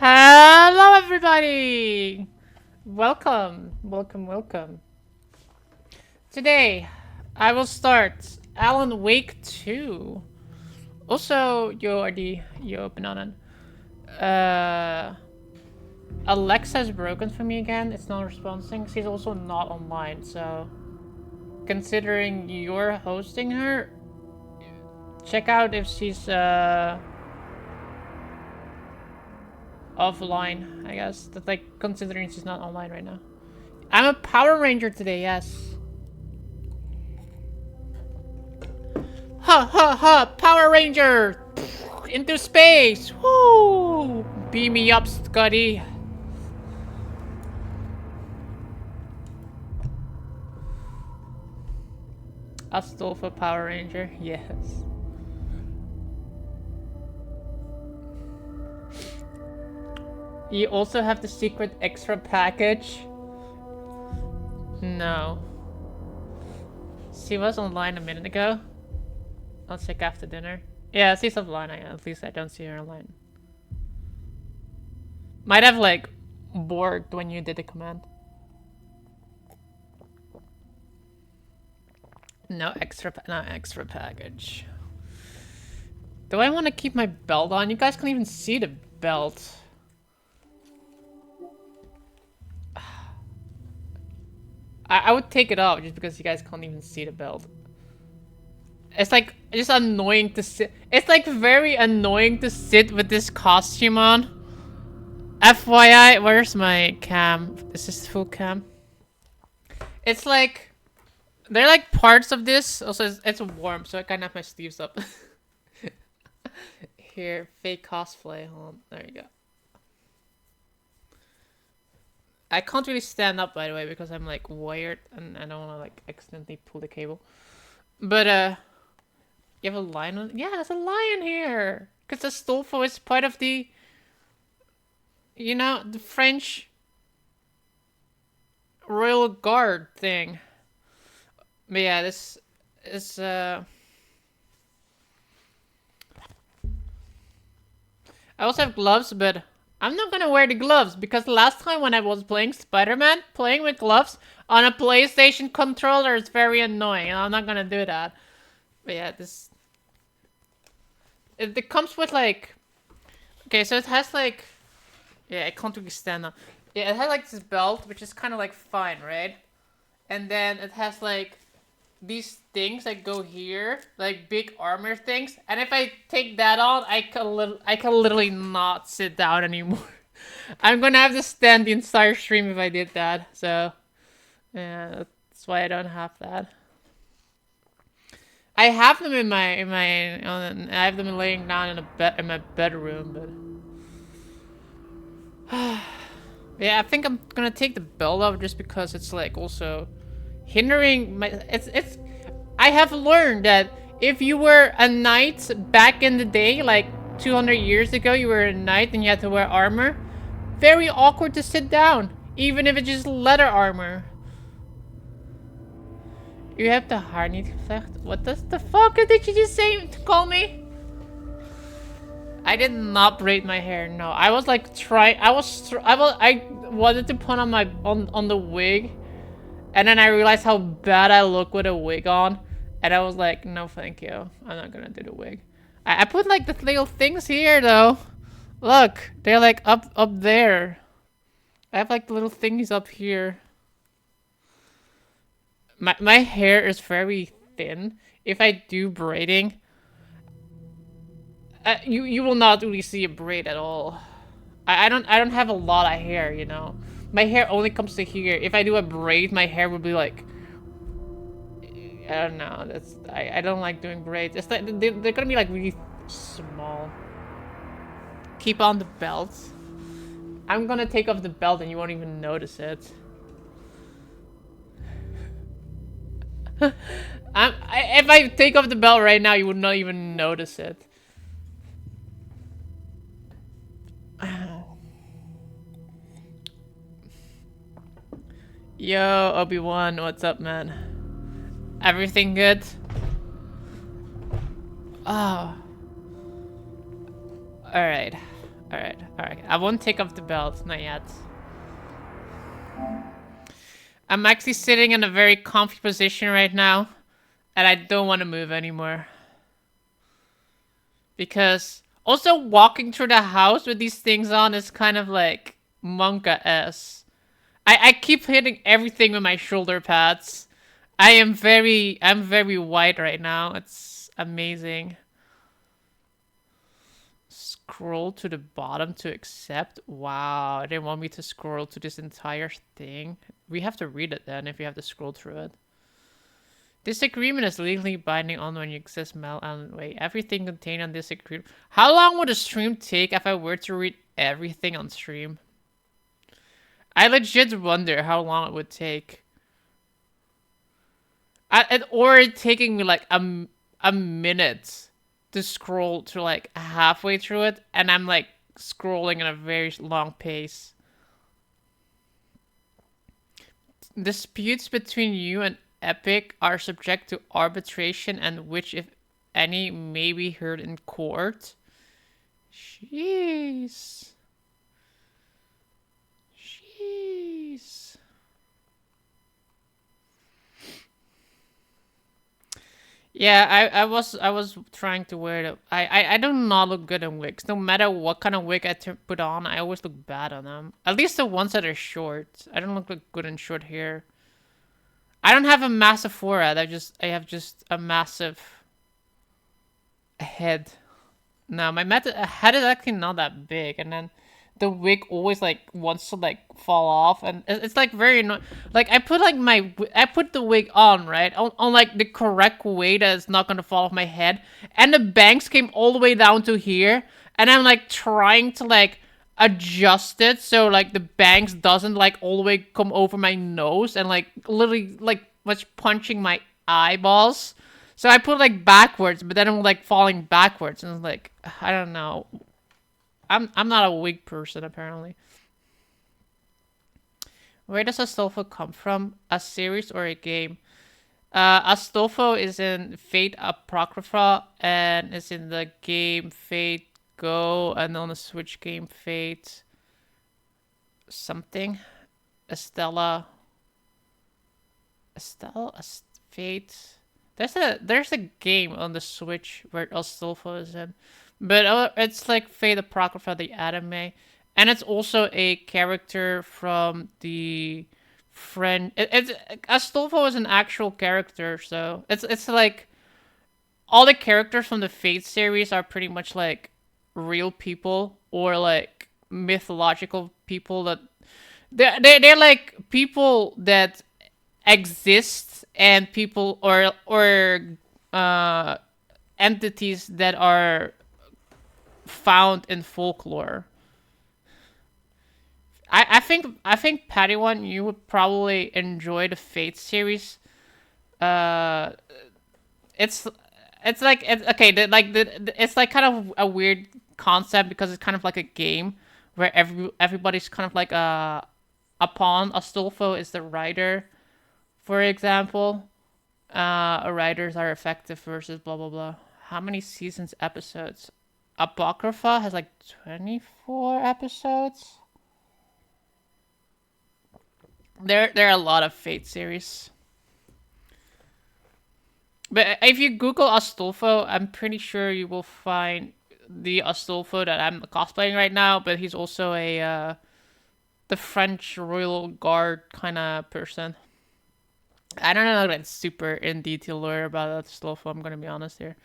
Hello, everybody! Welcome, welcome, welcome. Today, I will start Alan Wake 2. Also, yo, Bananan. Alexa's broken for me again. It's not responding. She's also not online, so considering you're hosting her, check out if she's offline, I guess. That's like considering she's not online right now. I'm a Power Ranger today, yes. Ha ha ha! Power Ranger! Into space! Woo! Beam me up, Scotty. Astolfo Power Ranger, yes. You also have the secret extra package? No. She was online a minute ago. I'll check after dinner. Yeah, she's offline. At least I don't see her online. Might have like borked when you did the command. No extra package. Do I want to keep my belt on? You guys can't even see the belt. I would take it off just because you guys can't even see the belt. It's like just annoying to sit. It's like very annoying to sit with this costume on. FYI, where's my cam? Is this full cam? It's like there are like parts of this. Also, it's warm, so I kind of have my sleeves up. Here, fake cosplay. Hold on. There you go. I can't really stand up, by the way, because I'm like wired and I don't want to like accidentally pull the cable. But you have a lion on? Yeah, there's a lion here. Because Astolfo is part of the, you know, the French Royal Guard thing. But yeah, this is I also have gloves, but I'm not gonna wear the gloves because last time when I was playing Spider-Man, playing with gloves on a PlayStation controller is very annoying, and I'm not gonna do that. But yeah, this it comes with like, okay, so it has like, yeah, I can't really stand up. Yeah, it has like this belt, which is kind of like fine, right? And then it has like these things that go here, like big armor things. And if I take that on, I can literally not sit down anymore. I'm gonna have to stand the entire stream if I did that. So, yeah, that's why I don't have that. I have them in my I have them laying down in a bed in my bedroom, but yeah, I think I'm gonna take the belt off just because it's like also hindering my. It's. I have learned that if you were a knight back in the day, like 200 years ago, you were a knight and you had to wear armor. Very awkward to sit down, even if it's just leather armor. You have the haar niet gevlecht. What the fuck did you just say to call me? I did not braid my hair. No, I was like trying. I wanted to put on my on the wig, and then I realized how bad I look with a wig on, and I was like, no, thank you. I'm not gonna do the wig. I put like the little things here though. Look, they're like up there. I have like the little things up here. My hair is very thin. If I do braiding, you will not really see a braid at all. I don't have a lot of hair, you know. My hair only comes to here. If I do a braid, my hair would be like, I don't know. That's I don't like doing braids. It's like they're gonna be like really small. Keep on the belt. I'm gonna take off the belt and you won't even notice it. If I take off the belt right now, you would not even notice it. Yo, Obi-Wan, what's up, man? Everything good? Oh. Alright. Alright. Alright, I won't take off the belt, not yet. I'm actually sitting in a very comfy position right now, and I don't want to move anymore. Because also walking through the house with these things on is kind of like Monka-esque. I keep hitting everything with my shoulder pads. I'm very white right now. It's amazing. Scroll to the bottom to accept. Wow, they want me to scroll to this entire thing. We have to read it then if we have to scroll through it. This agreement is legally binding on when you exist Mel Allen Way. Everything contained on this agreement. How long would a stream take if I were to read everything on stream? I legit wonder how long it would take. Or taking me like a minute to scroll to like halfway through it, and I'm like scrolling at a very long pace. Disputes between you and Epic are subject to arbitration, and which, if any, may be heard in court. Jeez. Jeez. Yeah, I was trying to wear it. I do not look good in wigs. No matter what kind of wig I put on, I always look bad on them. At least the ones that are short. I don't look like good in short hair. I don't have a massive forehead. I have just a massive head. No, my head is actually not that big, and then the wig always like wants to like fall off, and it's like very annoying. Like I put the wig on right on like the correct way that it's not gonna fall off my head, and the bangs came all the way down to here, and I'm like trying to like adjust it so like the bangs doesn't like all the way come over my nose and like literally like much punching my eyeballs. So I put like backwards, but then I'm like falling backwards, and it's like I don't know. I'm not a wig person apparently. Where does Astolfo come from? A series or a game? Astolfo is in Fate Apocrypha and is in the game Fate Go, and on the Switch game Fate something. Estella Fate. There's a game on the Switch where Astolfo is in, but it's like Fate Apocrypha, the anime, and it's also a character from the friend. It's Astolfo is an actual character, so it's like all the characters from the Fate series are pretty much like real people or like mythological people that they're like people that exist, and people or uh entities that are found in folklore. I think Patty one, you would probably enjoy the Fate series. Uh, it's it's like okay, it's like kind of a weird concept because it's kind of like a game where everybody's kind of like a pawn. Astolfo is the rider, for example. Writers are effective versus blah blah blah. How many seasons episodes? Apocrypha has like 24 episodes. There are a lot of Fate series. But if you Google Astolfo, I'm pretty sure you will find the Astolfo that I'm cosplaying right now. But he's also a the French Royal Guard kind of person. I don't know like super in detail lore about Astolfo. I'm gonna be honest here.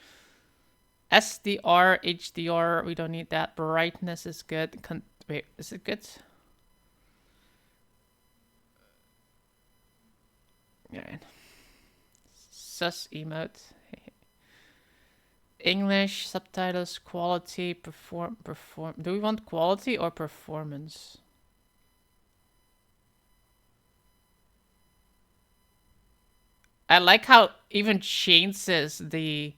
SDR, HDR, we don't need that. Brightness is good. Wait, is it good? Alright. Sus emote. English subtitles, quality, perform. Do we want quality or performance? I like how even Shane says the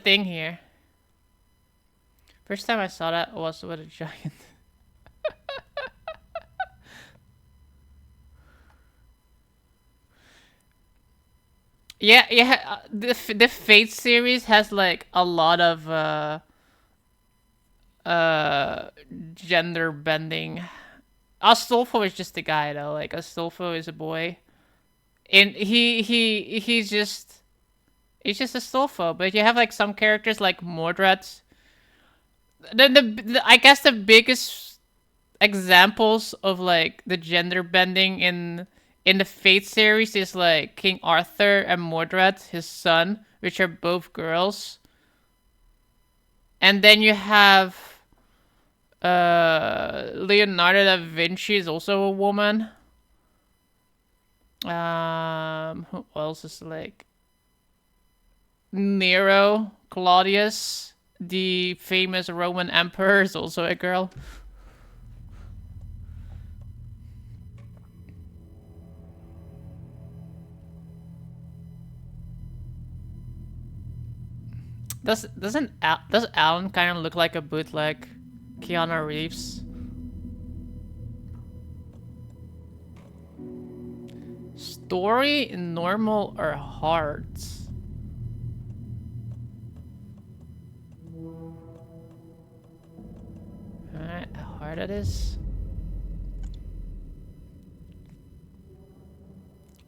thing here. First time I saw that was with a giant. Yeah, yeah. The Fate series has like a lot of uh gender bending. Astolfo is just a guy though. Like Astolfo is a boy, and he's just Astolfo. But you have like some characters like Mordred. I guess the biggest examples of like the gender bending in the Fate series is like King Arthur and Mordred, his son, which are both girls. And then you have Leonardo da Vinci is also a woman. Who else is like Nero, Claudius, the famous Roman emperor, is also a girl. Does Alan kind of look like a bootleg Keanu Reeves? Story, normal, or hard? Alright, how hard it is.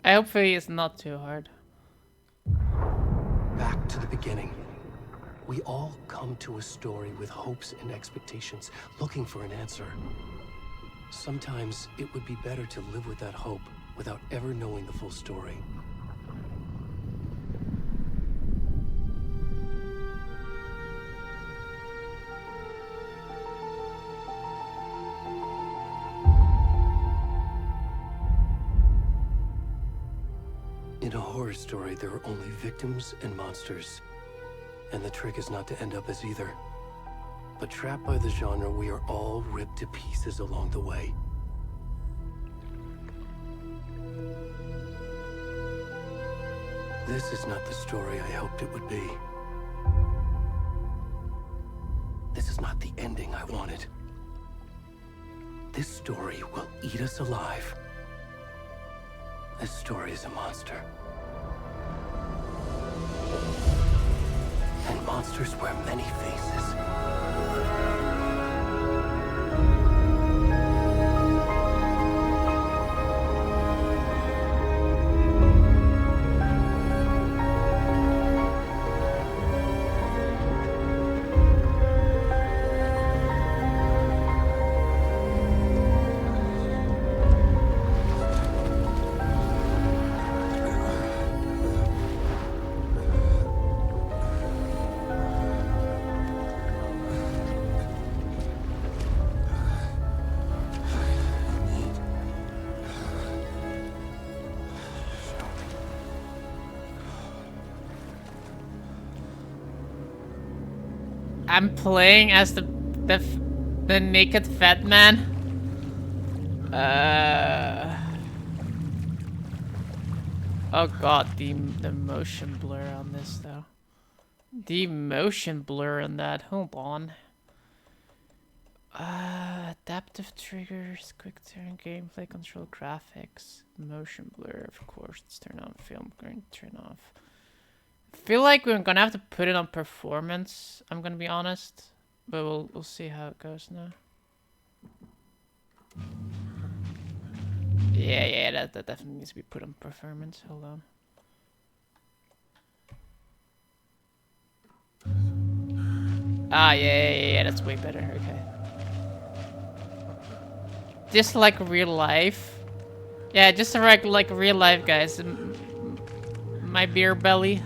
Hopefully it's not too hard. Back to the beginning. We all come to a story with hopes and expectations, looking for an answer. Sometimes it would be better to live with that hope without ever knowing the full story. In a horror story, there are only victims and monsters. And the trick is not to end up as either. But trapped by the genre, we are all ripped to pieces along the way. This is not the story I hoped it would be. This is not the ending I wanted. This story will eat us alive. This story is a monster. And monsters wear many faces. I'm playing as the naked fat man. Oh god, the motion blur on this though. The motion blur on that. Hold on. Adaptive triggers, quick turn, gameplay control, graphics, motion blur. Of course, let's turn on film. Going to turn off. I feel like we're gonna have to put it on performance. I'm gonna be honest, but we'll see how it goes now. Yeah, that definitely needs to be put on performance. Hold on. Ah, yeah, that's way better. Okay. Just like real life. Yeah, just like real life, guys. My beer belly.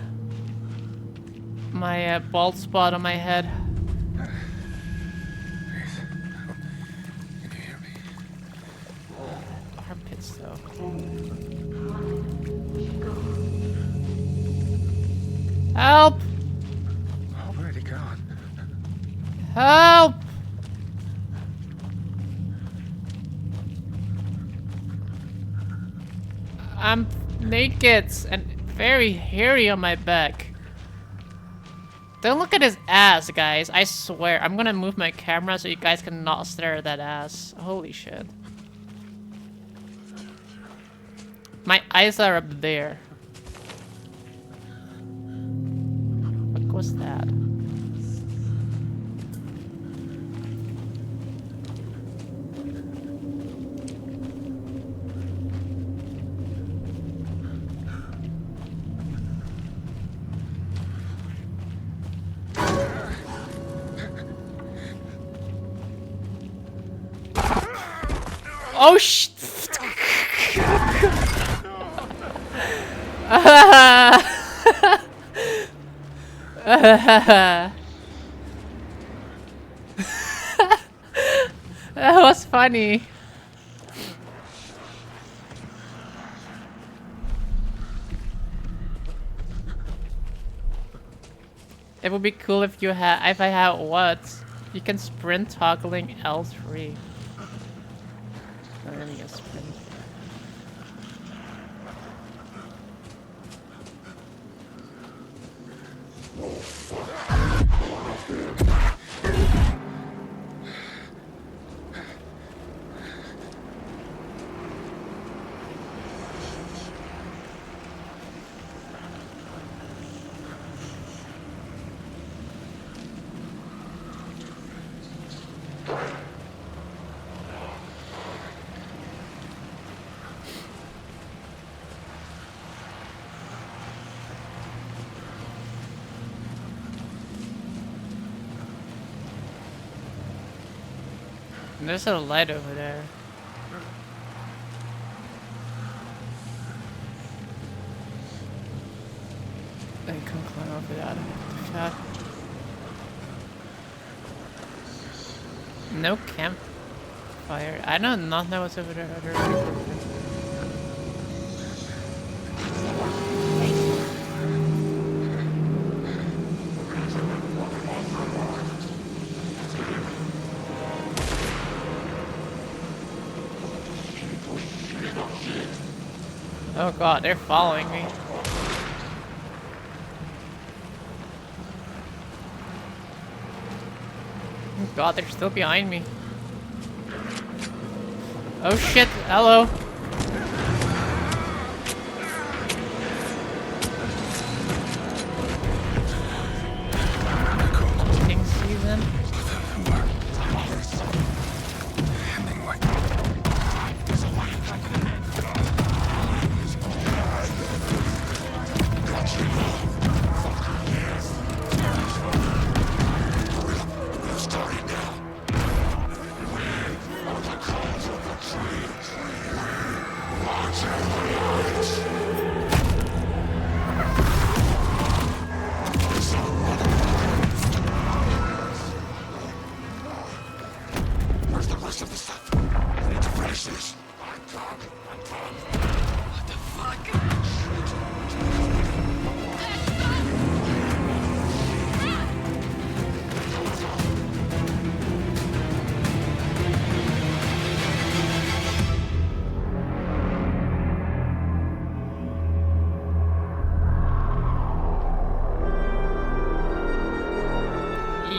My bald spot on my head. You can hear me. Armpits, though. Help! Already gone. Help! I'm naked and very hairy on my back. Don't look at his ass, guys. I swear. I'm gonna move my camera so you guys cannot stare at that ass. Holy shit. My eyes are up there. was that? Oh sh! That was funny. It would be cool if you had, if I had what? You can sprint toggling L3. Let me get sprint. There's a light over there. I can climb over that. Shot. No campfire. I do not know what's over there. Oh god, they're following me. Oh god, they're still behind me. Oh shit, hello. King season.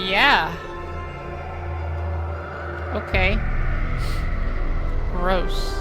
Yeah. Okay. Gross.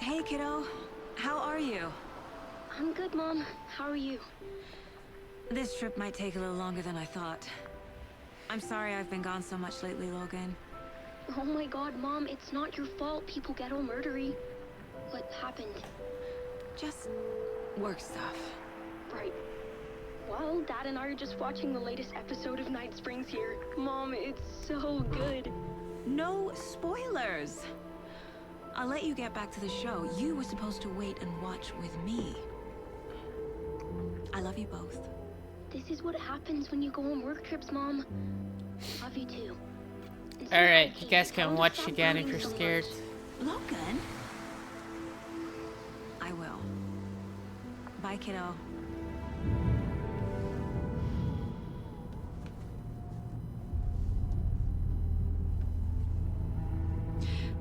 Hey, kiddo. How are you? I'm good, Mom. How are you? This trip might take a little longer than I thought. I'm sorry I've been gone so much lately, Logan. Oh my god, Mom, it's not your fault people get all murdery. What happened? Just work stuff. Right. Well, Dad and I are just watching the latest episode of Night Springs here. Mom, it's so good. No spoilers! I'll let you get back to the show. You were supposed to wait and watch with me. I love you both. This is what happens when you go on work trips, Mom. Love you too. Alright, you guys can watch again if you're scared. Logan? I will. Bye, kiddo.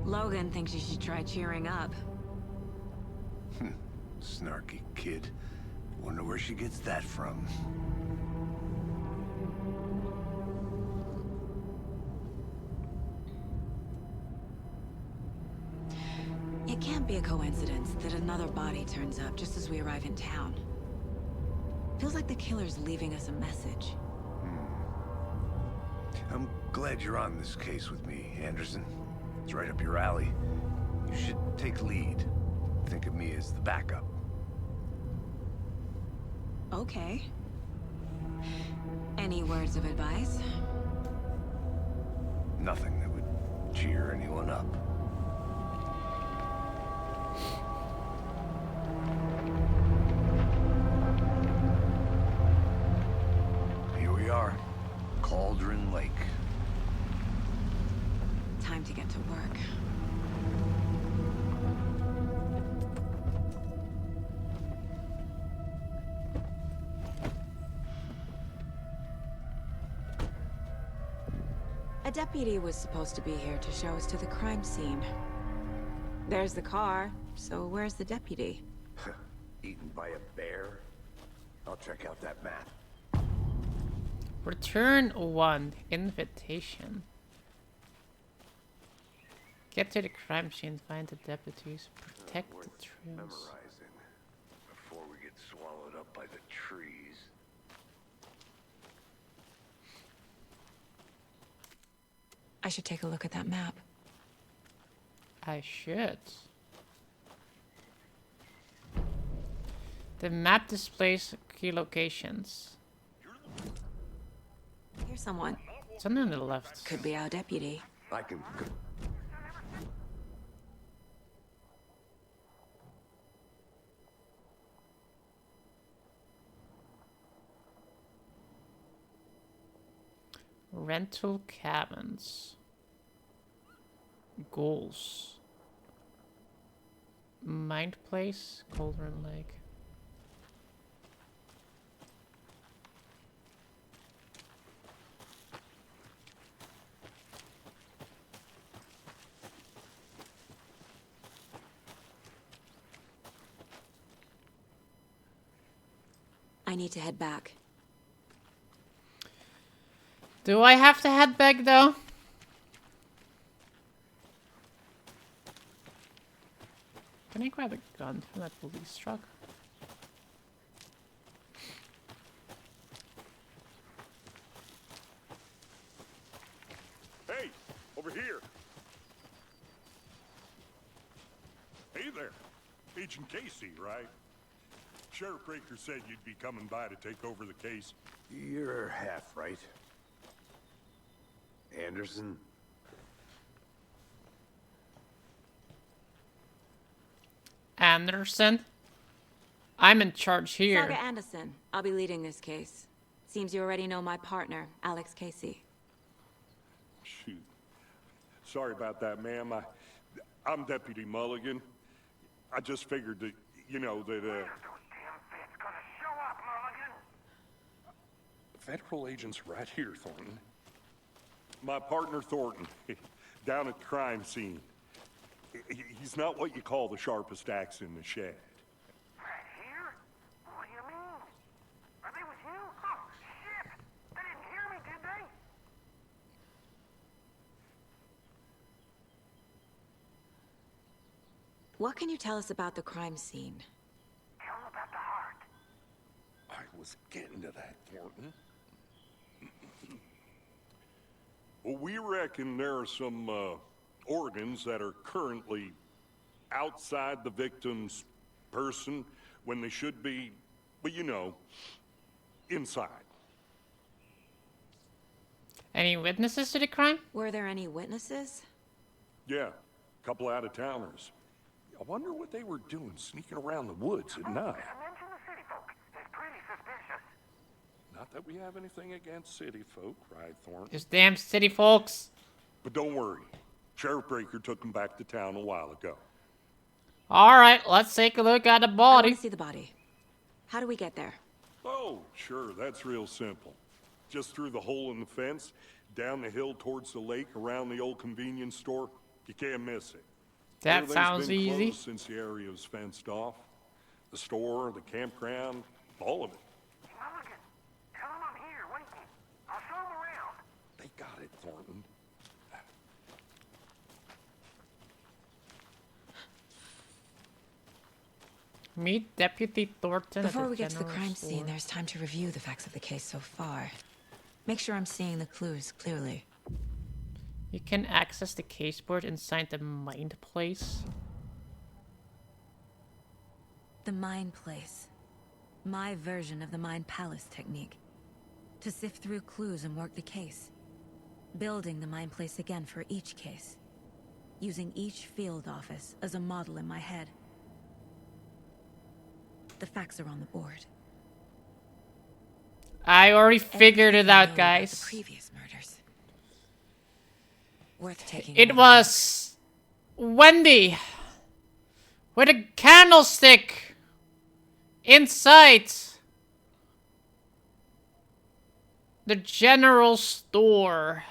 Logan thinks you should try cheering up. Snarky kid. Wonder where she gets that from. It can't be a coincidence that another body turns up just as we arrive in town. Feels like the killer's leaving us a message. I'm glad you're on this case with me, Anderson. It's right up your alley. You should take lead. Think of me as the backup. Okay. Any words of advice? Nothing that would cheer anyone up. Here we are. Cauldron Lake. Time to get to work. A deputy was supposed to be here to show us to the crime scene. There's the car, so where's the deputy? Eaten by a bear? I'll check out that map. Return 1. Invitation. Get to the crime scene, find the deputies, protect the trails. Memorizing before we get swallowed up by the trees. I should take a look at that map. I should. The map displays key locations. Here's someone. Something on the left. Could be our deputy. I can... Rental cabins. Goals. Mind Place, Cauldron Lake. I need to head back. Do I have to head back though? Can I grab a gun from that police truck? Hey, over here. Hey there. Agent Casey, right? Sheriff Breaker said you'd be coming by to take over the case. You're half right. Anderson? Anderson? I'm in charge here. Saga Anderson. I'll be leading this case. Seems you already know my partner, Alex Casey. Shoot. Sorry about that, ma'am. I'm Deputy Mulligan. I just figured that, you know, that, Federal agents right here, Thornton. My partner, Thornton, down at the crime scene. He's not what you call the sharpest axe in the shed. Right here? What do you mean? Are they with you? Oh, shit! They didn't hear me, did they? What can you tell us about the crime scene? Tell them about the heart. I was getting to that, Thornton. Well, we reckon there are some organs that are currently outside the victim's person when they should be, well, you know, inside. Any witnesses to the crime? Were there any witnesses? Yeah, a couple out-of-towners. I wonder what they were doing sneaking around the woods at night. Mention the city folk. It's pretty suspicious. Not that we have anything against city folk, right, Thornton? Those damn city folks. But don't worry. Sheriff Breaker took them back to town a while ago. Alright, let's take a look at the I want body. to see the body. How do we get there? Oh, sure, that's real simple. Just through the hole in the fence, down the hill towards the lake, around the old convenience store. You can't miss it. That Everything's sounds been easy. closed since the area was fenced off. The store, the campground, all of it. Mulligan, tell him I'm here waiting. I'll show him around. They got it, Thornton. Meet Deputy Thornton. at Before the we get to the general crime store. scene, there's time to review the facts of the case so far. Make sure I'm seeing the clues clearly. You can access the caseboard inside the Mind Place. The Mind Place. My version of the Mind Palace technique. To sift through clues and work the case. Building the Mind Place again for each case. Using each field office as a model in my head. The facts are on the board. I already figured it Everything I out, know about guys. The previous murders. Worth taking. It note of. was Wendy with a candlestick inside the general store.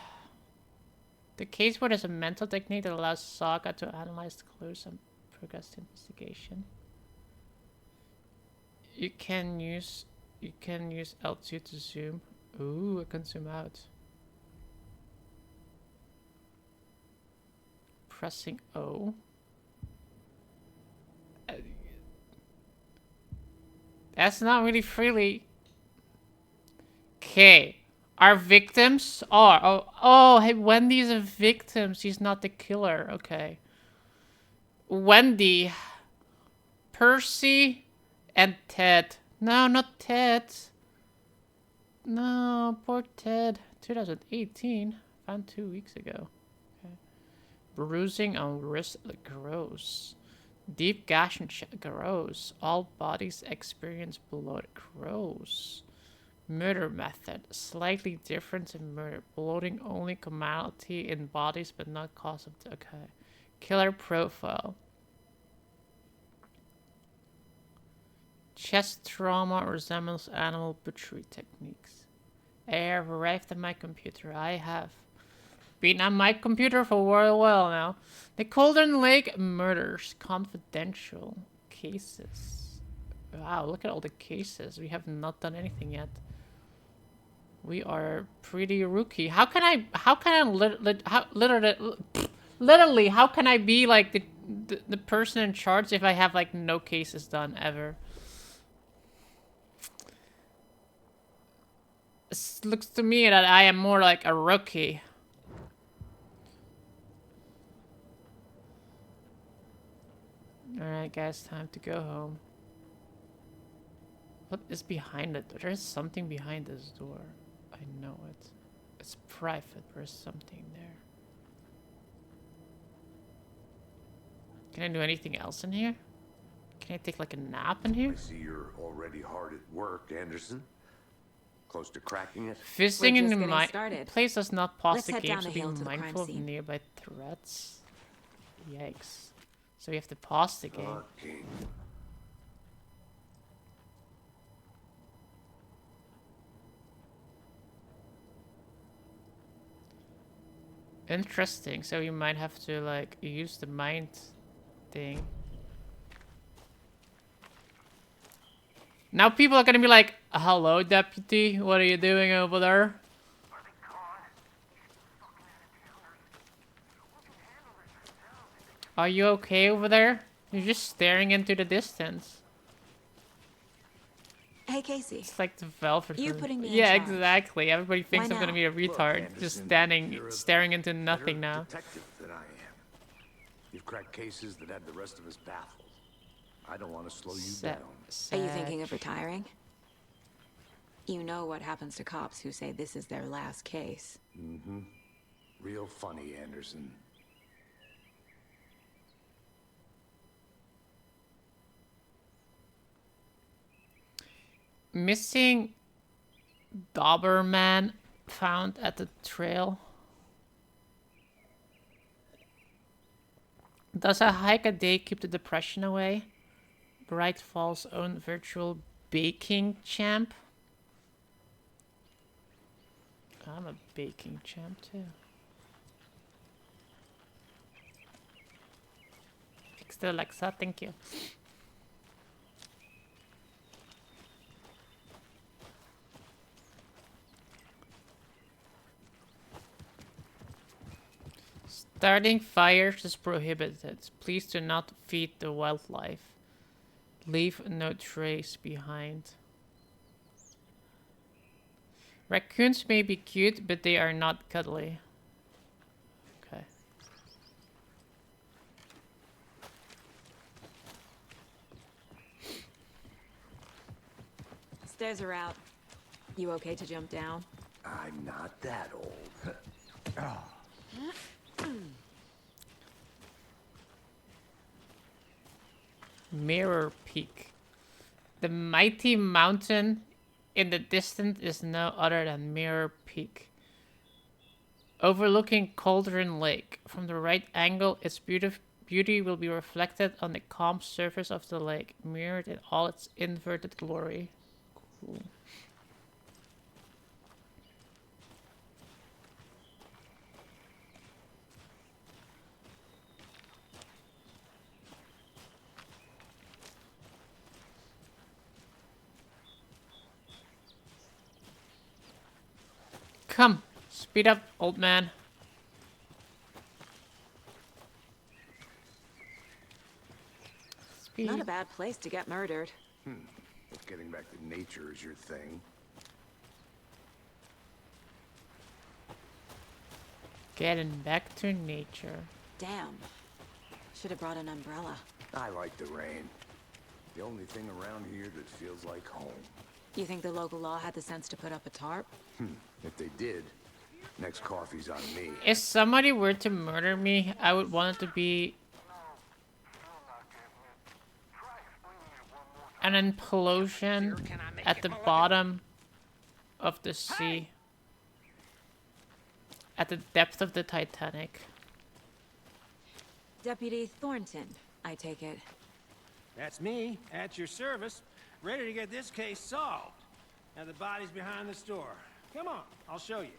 The caseboard is a mental technique that allows Saga to analyze the clues and progress the investigation. You can use L2 to zoom. Ooh, I can zoom out. Pressing O. That's not really freely. Okay. Our victims are. Oh, hey, Wendy's a victim. She's not the killer. Okay. Wendy, Percy, and Ted. No, not Ted. No, poor Ted. 2018. Found 2 weeks ago. Okay. Bruising on wrist. Gross. Deep gash and chest. Gross. All bodies experience blood. Gross. Murder method. Slightly different in murder. Bloating only commonality in bodies but not cause of death. Okay. Killer profile. Chest trauma resembles animal butchery techniques. I have arrived at my computer. I have been on my computer for a while now. The Cauldron Lake murders. Confidential cases. Wow, look at all the cases. We have not done anything yet. We are pretty rookie. How can I literally, how can I be like the person in charge if I have like no cases done ever? It looks to me that I am more like a rookie. Alright guys, time to go home. What is behind it? There's something behind this door. I know it. It's private. There's something there. Can I do anything else in here? Can I take like a nap in here? I see you're already hard at work, Anderson. Close to cracking it. Fisting We're in just the getting mind started. place does not pause Let's the head game down to the be hill to the crime mindful of scene. nearby threats. Yikes. So we have to pause the game. Okay. Interesting. So you might have to like use the mind thing. Now people are gonna be like, "Hello, deputy. What are you doing over there?" Are they gone? Fucking out-of-towners. We can handle this ourselves. Are you okay over there? You're just staring into the distance. Hey, Casey. It's like the Velvet. You Room. putting me in Yeah, charge. exactly. Everybody thinks Why I'm gonna now? be a Look, retard, Anderson, just standing, you're a staring into better nothing now. detective than I am. You've cracked cases that had the rest of us baffled. I don't want to slow you down. Are you thinking of retiring? You know what happens to cops who say this is their last case. Mm-hmm. Real funny, Anderson. Missing Doberman found at the trail. Does a hike a day keep the depression away? Bright Falls' own virtual baking champ. I'm a baking champ too. Fix the Alexa, thank you. Starting fires is prohibited. Please do not feed the wildlife. Leave no trace behind. Raccoons may be cute, but they are not cuddly. Okay. Stairs are out. You okay to jump down? I'm not that old. Mirror Peak. The mighty mountain in the distance is no other than Mirror Peak. Overlooking Cauldron Lake. From the right angle, its beauty will be reflected on the calm surface of the lake, mirrored in all its inverted glory. Cool. Come, speed up, old man. Speed. Not a bad place to get murdered. If getting back to nature is your thing. Getting back to nature. Damn. Should have brought an umbrella. I like the rain. The only thing around here that feels like home. You think the local law had the sense to put up a tarp? If they did, next coffee's on me. If somebody were to murder me, I would want it to be an implosion at the bottom of the sea. At the depth of the Titanic. Deputy Thornton, I take it. That's me, at your service, ready to get this case solved. Now the body's behind the store. Come on, I'll show you.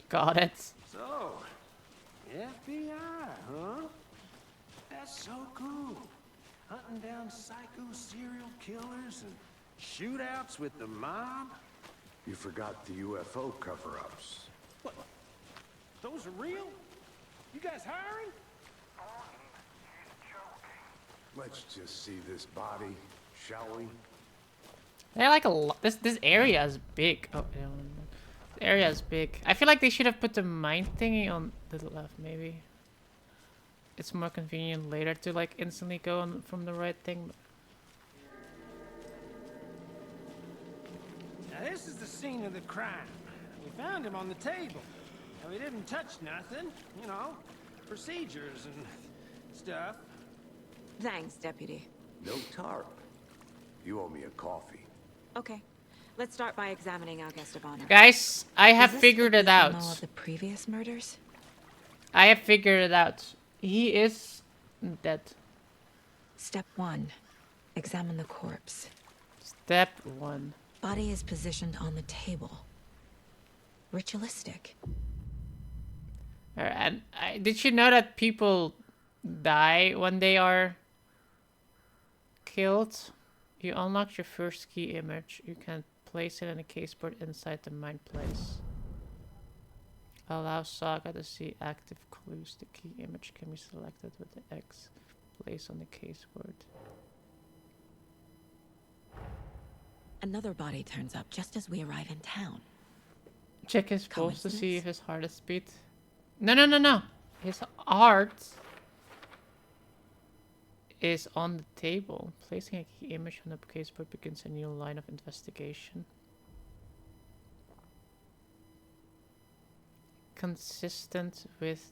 Got it. So, FBI, huh? That's so cool. Hunting down psycho serial killers and shootouts with the mob. You forgot the UFO cover-ups. What? Those are real? You guys hiring? Let's just see this body, shall we? They're like a lot. This area is big. Oh, yeah. This area is big. I feel like they should have put the mine thingy on the left, maybe. It's more convenient later to like instantly go on from the right thing. Now this is the scene of the crime. We found him on the table. And we didn't touch nothing, you know, procedures and stuff. Thanks, Deputy. No tarp. You owe me a coffee. Okay. Let's start by examining our guest of honor. Guys, I have Is this figured it the out. MO of the previous murders? I have figured it out. He is dead. Step 1. Examine the corpse. Step 1. Body is positioned on the table. Ritualistic. And did you know that people die when they are killed? You unlock your first key image. You can place it in a caseboard inside the mine place. Allow Saga to see active clues. The key image can be selected with the X placed on the caseboard. Another body turns up just as we arrive in town. Check his pulse to see Coincidence? if his heart is beat. No. His heart is on the table. Placing a key image on the caseboard begins a new line of investigation. Consistent with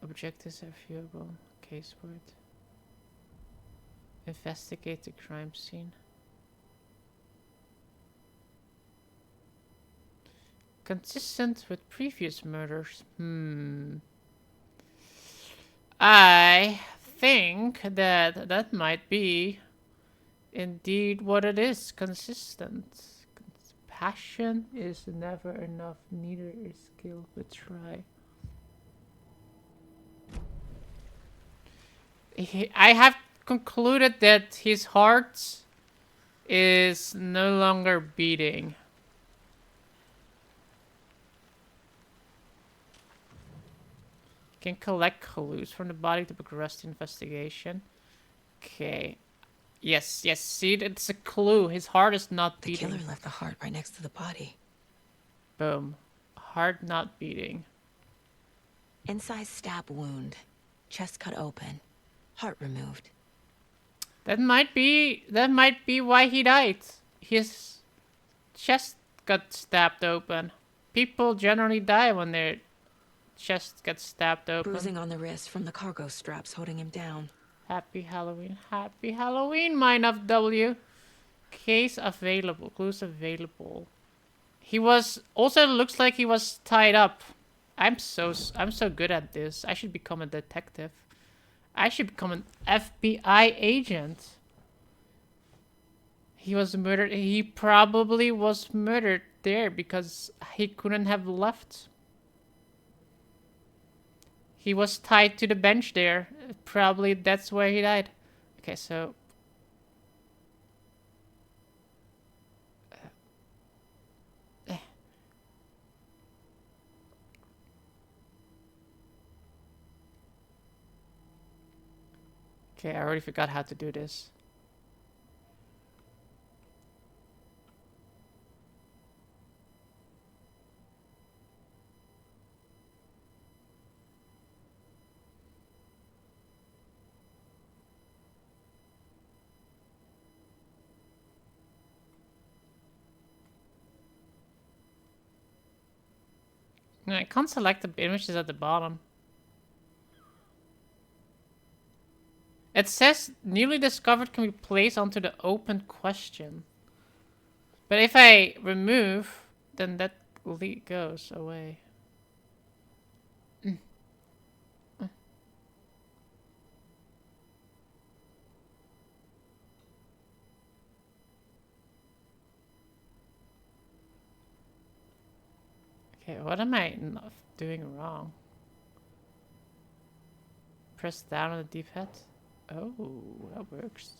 objectives are viewable. Caseboard. Investigate the crime scene. Consistent with previous murders. I think that that might be indeed what it is. Consistent. Passion is never enough. Neither is skill, but try. I have concluded that his heart is no longer beating. Can collect clues from the body to progress the investigation. Okay. Yes, yes. See, it's a clue. His heart is not The beating. killer left the heart right next to the body. Boom. Heart not beating. Inside stab wound. Chest cut open. Heart removed. That might be why he died. His chest got stabbed open. People generally die when their chest gets stabbed open. Bruising on the wrist from the cargo straps holding him down. Happy Halloween. Happy Halloween, Mind of W. Case available. Clues available. He was also looks like he was tied up. I'm so good at this. I should become a detective. I should become an FBI agent. He was murdered. He probably was murdered there because he couldn't have left. He was tied to the bench there. Probably that's where he died. Okay, so... Okay, I already forgot how to do this. No, I can't select the images at the bottom. It says newly discovered can be placed onto the open question. But if I remove, then that goes away. Okay, what am I not doing wrong? Press down on the D-pad. Oh, that works.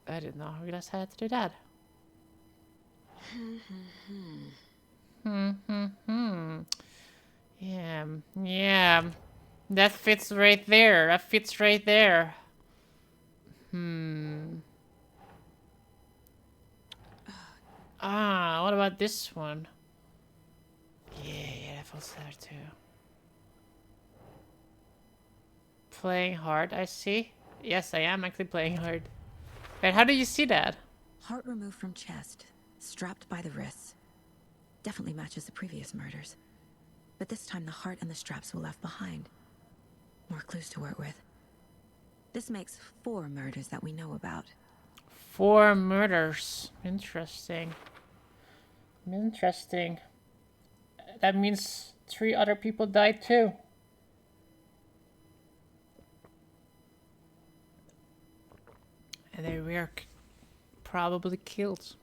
I did not realize I had to do that. Yeah. That fits right there. That fits right there. Ah, what about this one? Yeah, that falls there too. Playing hard, I see. Yes, I am actually playing hard. Wait, how do you see that? Heart removed from chest. Strapped by the wrists. Definitely matches the previous murders. But this time the heart and the straps were left behind. More clues to work with. This makes 4 murders that we know about. 4 murders. Interesting. Interesting. That means 3 other people died too. And they were probably killed.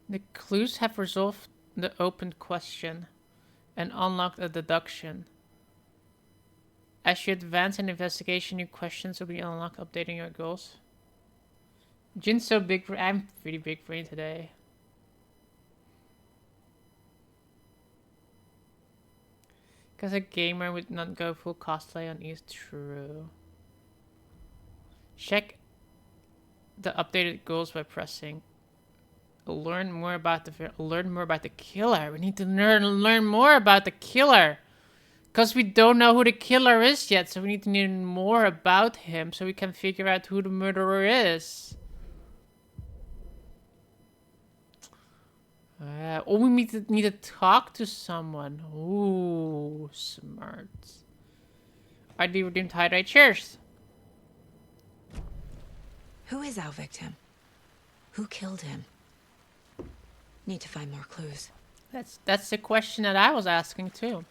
The clues have resolved the open question and unlocked a deduction. As you advance in investigation, new questions will be unlocked, updating your goals. Jin's so big. I'm pretty big brain today. Because a gamer would not go full cosplay on East. True. Check the updated goals by pressing. Learn more about the killer. We need to learn more about the killer. Because we don't know who the killer is yet, so we need to know more about him so we can figure out who the murderer is. We need to talk to someone. Ooh, smart. ID redeemed high-rate shares. Who is our victim? Who killed him? Need to find more clues. That's the question that I was asking too.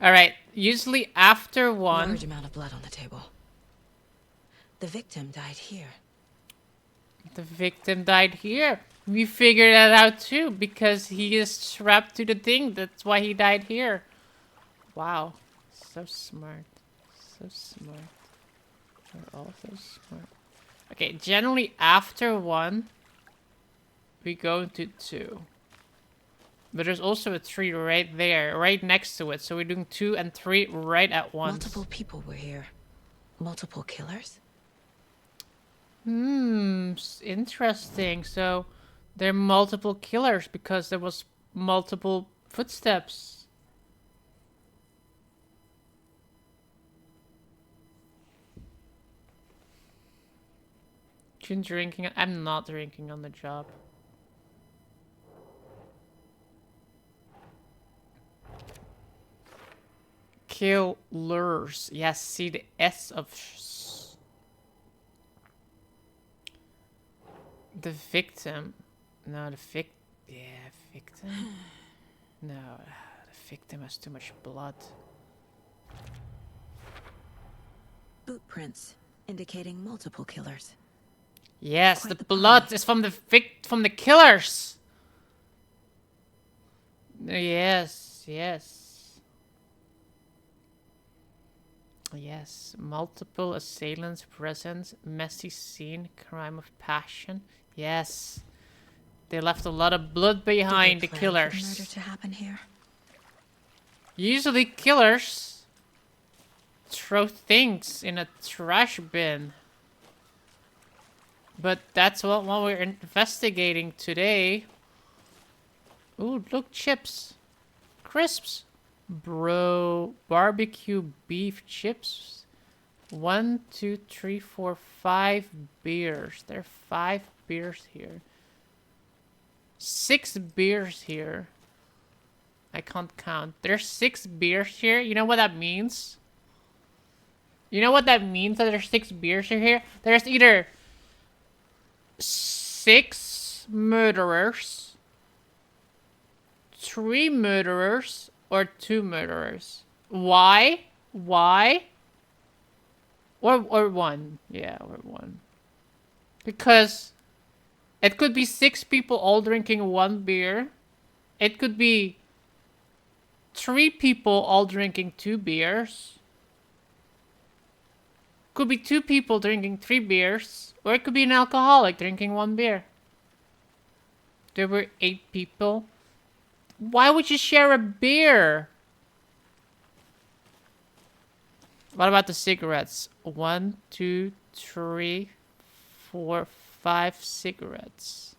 All right. Usually after one. Large amount of blood on the table. The victim died here. The victim died here. We figured that out too because he is strapped to the thing. That's why he died here. Wow. So smart. So smart. They're all so smart. Okay, generally after one, we go into two. But there's also a 3 right there, right next to it. So we're doing 2 and 3 right at once. Multiple people were here. Multiple killers? Interesting. So there are multiple killers because there was multiple footsteps. You drinking? I'm not drinking on the job. Killers. Yes, see the S of the victim. No, victim. No, the victim has too much blood. Boot prints indicating multiple killers. Yes, Quite the the blood pie. is from the killers. Yes, yes. Yes, multiple assailants present, messy scene, crime of passion. Yes. They left a lot of blood behind, the Did they plan for killers. murder to happen here? Usually killers throw things in a trash bin. But that's what we're investigating today. Ooh, look, chips. Crisps. Bro, barbecue beef chips. 1, 2, 3, 4, 5 beers. There are 5 beers here. 6 beers here. I can't count. There's 6 beers here. You know what that means? You know what that means that there's 6 beers here? There's either 6 murderers, 3 murderers, or 2 murderers. Why? Why? Or 1. Yeah, or 1. Because it could be 6 people all drinking 1 beer. It could be 3 people all drinking 2 beers. Could be 2 people drinking 3 beers. Or it could be an alcoholic drinking 1 beer. There were 8 people. Why would you share a beer? What about the cigarettes? 1, 2, 3, 4, 5 cigarettes.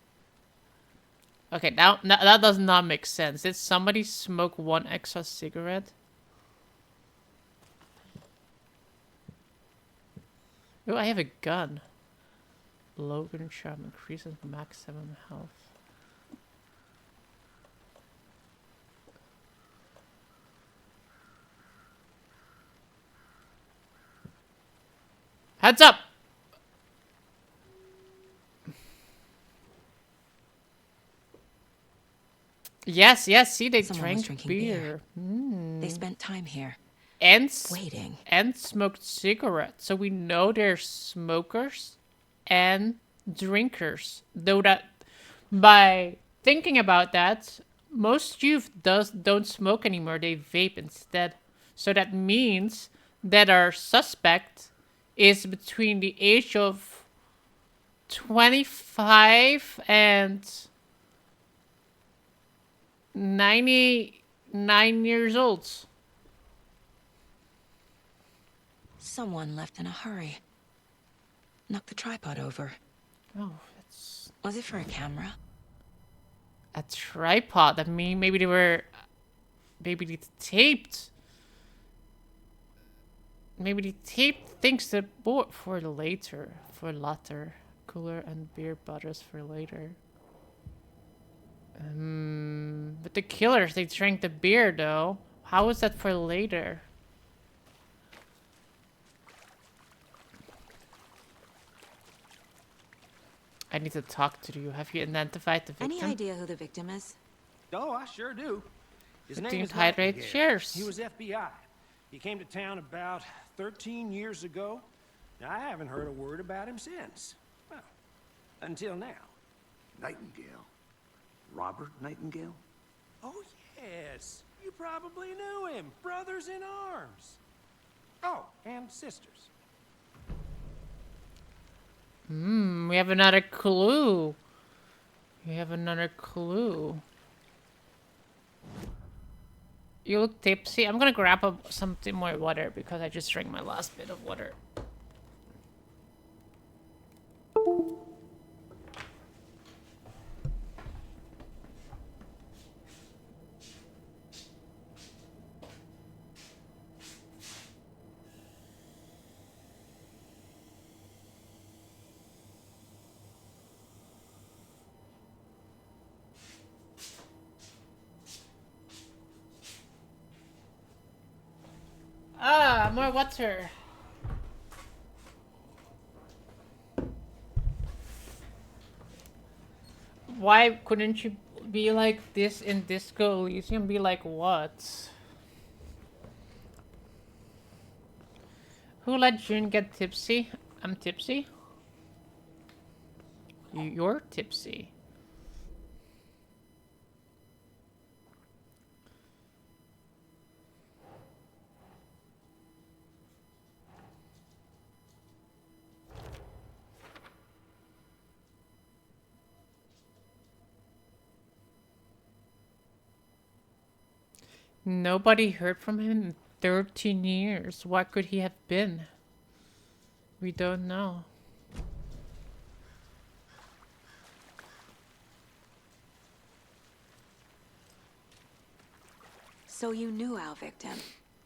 Okay, now that does not make sense. Did somebody smoke 1 extra cigarette? Oh, I have a gun. Logan charm increases max 7 health. Heads up! Yes, yes, see, they Someone was drank drinking beer. They spent time here. And Waiting. and smoked cigarettes. So we know there's smokers and drinkers. Though that, by thinking about that, most youth don't smoke anymore. They vape instead. So that means that our suspect is between the age of 25 and 99 years old. Someone left in a hurry. Knocked the tripod over. Oh, that's Was it for a camera? a tripod. That mean maybe they taped. Maybe they taped things to board for later. For later. Cooler and beer bottles for later. But the killers, they drank the beer though. How is that for later? I need to talk to you. Have you identified the victim? Any idea who the victim is? Oh, I sure do. His name Continue is to hydrate. Nightingale. Cheers. He was FBI. He came to town about 13 years ago. Now, I haven't heard a word about him since. Well, until now. Nightingale? Robert Nightingale? Oh, yes. You probably knew him. Brothers in arms. Oh, and sisters. We have another clue. We have another clue. You look tipsy. I'm gonna grab something more water because I just drank my last bit of water. Ah, more water. Why couldn't you be like this in Disco Elysium? Be like what? Who let June get tipsy? I'm tipsy. You're tipsy. Nobody heard from him in 13 years. What could he have been? We don't know. So you knew our victim?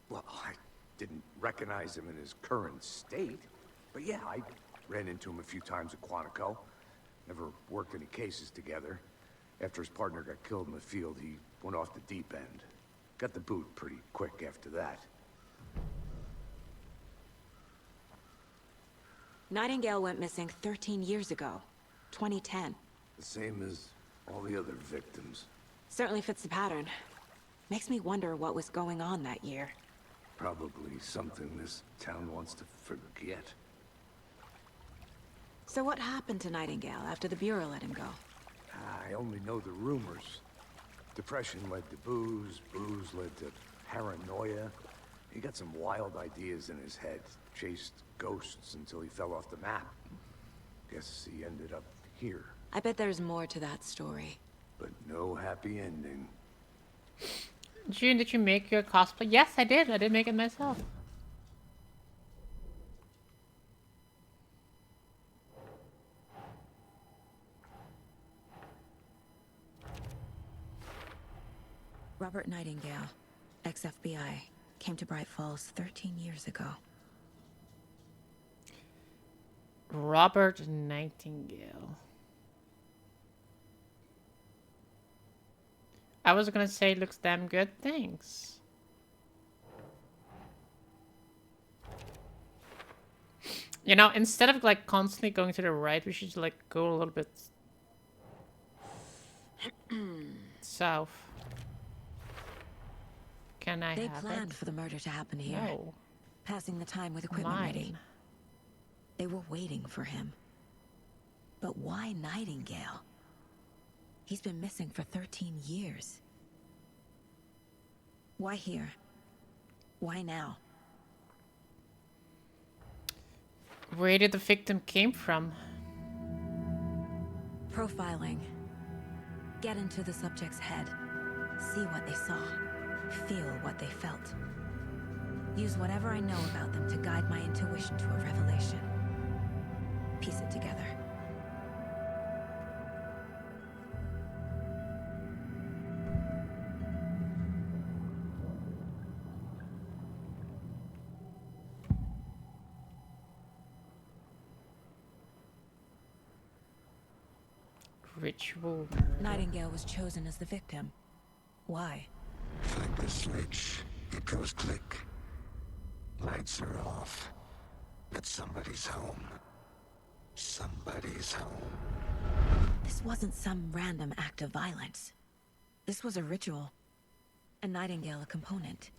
Well, I didn't recognize him in his current state. But yeah, I ran into him a few times at Quantico. Never worked any cases together. After his partner got killed in the field, he went off the deep end. Got the boot pretty quick after that. Nightingale went missing 13 years ago. 2010. The same as all the other victims. Certainly fits the pattern. Makes me wonder what was going on that year. Probably something this town wants to forget. So what happened to Nightingale after the Bureau let him go? I only know the rumors. Depression led to booze, booze led to paranoia. He got some wild ideas in his head, chased ghosts until he fell off the map. Guess he ended up here. I bet there's more to that story. But no happy ending. June, did you make your cosplay? Yes, I did. I did make it myself. Robert Nightingale, ex-FBI, came to Bright Falls 13 years ago. Robert Nightingale. I was gonna say looks damn good, thanks. You know, instead of like constantly going to the right, we should like go a little bit south. Can I They have planned it? for the murder to happen here. No. Passing the time with equipment ready. Mine. They were waiting for him. But why Nightingale? He's been missing for 13 years. Why here? Why now? Where did the victim came from? Profiling. Get into the subject's head. See what they saw. Feel what they felt. Use whatever I know about them to guide my intuition to a revelation. Piece it together. Ritual. Nightingale was chosen as the victim. Why? Flip the switch, it goes click. Lights are off. But somebody's home. Somebody's home. This wasn't some random act of violence. This was a ritual. A Nightingale a component.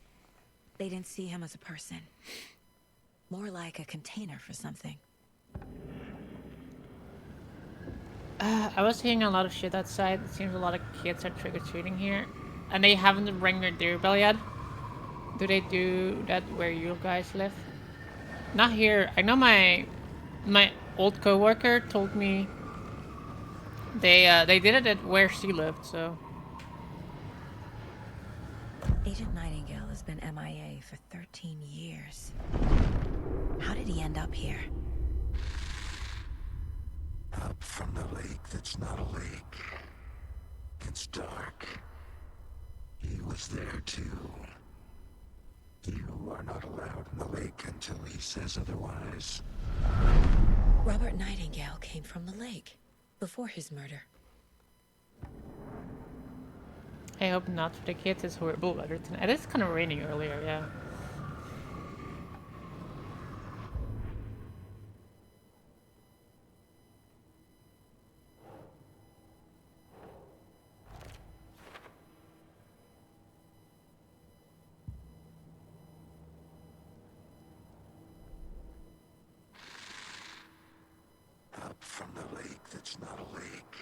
They didn't see him as a person. More like a container for something. I was hearing a lot of shit outside. It seems a lot of kids are trick-or-treating here. And they haven't rang their doorbell yet. Do they do that where you guys live? Not here. I know my old coworker told me they did it at where she lived, so. Agent Nightingale has been MIA for 13 years. How did he end up here? Up from the lake that's not a lake. It's dark. He was there too. You are not allowed in the lake until he says otherwise. Robert Nightingale came from the lake before his murder. I hope not for the kids. It's horrible weather tonight. It is kind of raining earlier, yeah. Up from the lake that's not a lake.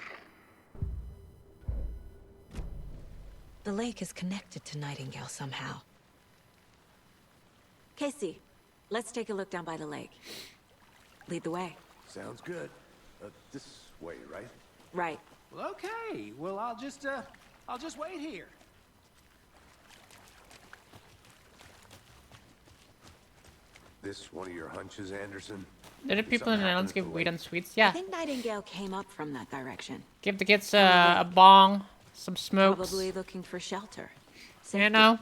The lake is connected to Nightingale somehow. Casey, let's take a look down by the lake. Lead the way. Sounds good. This way, right? Right. Well, okay. Well, I'll just wait here. This one of your hunches, Anderson? Did the people in the islands give weed and sweets? I Yeah. think Nightingale came up from that direction. Give the kids a bong, some smokes. Probably looking for shelter. You know,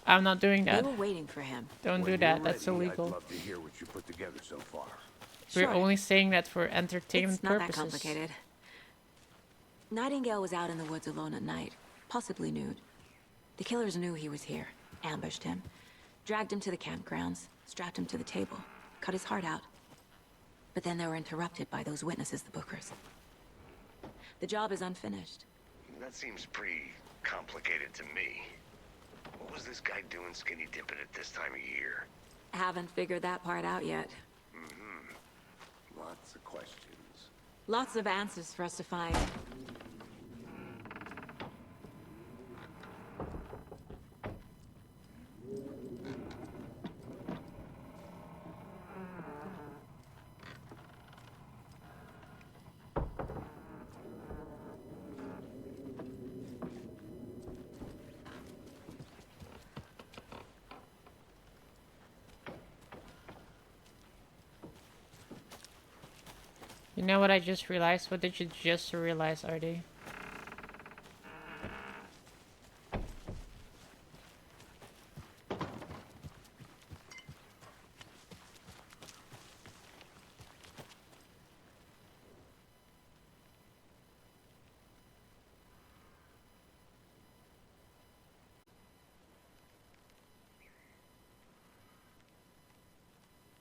I'm not doing They that. were waiting for him. Don't When do you're that. That's ready, illegal. I'd love to hear what you put together so far. We're Sure. only saying that for entertainment It's not purposes. that complicated. Nightingale was out in the woods alone at night, possibly nude. The killers knew he was here, ambushed him, dragged him to the campgrounds, strapped him to the table, cut his heart out. But then they were interrupted by those witnesses, the Bookers. The job is unfinished. That seems pretty complicated to me. What was this guy doing skinny dipping at this time of year? Haven't figured that part out yet. Lots of questions. Lots of answers for us to find. You know what I just realized? What did you just realize, Artie?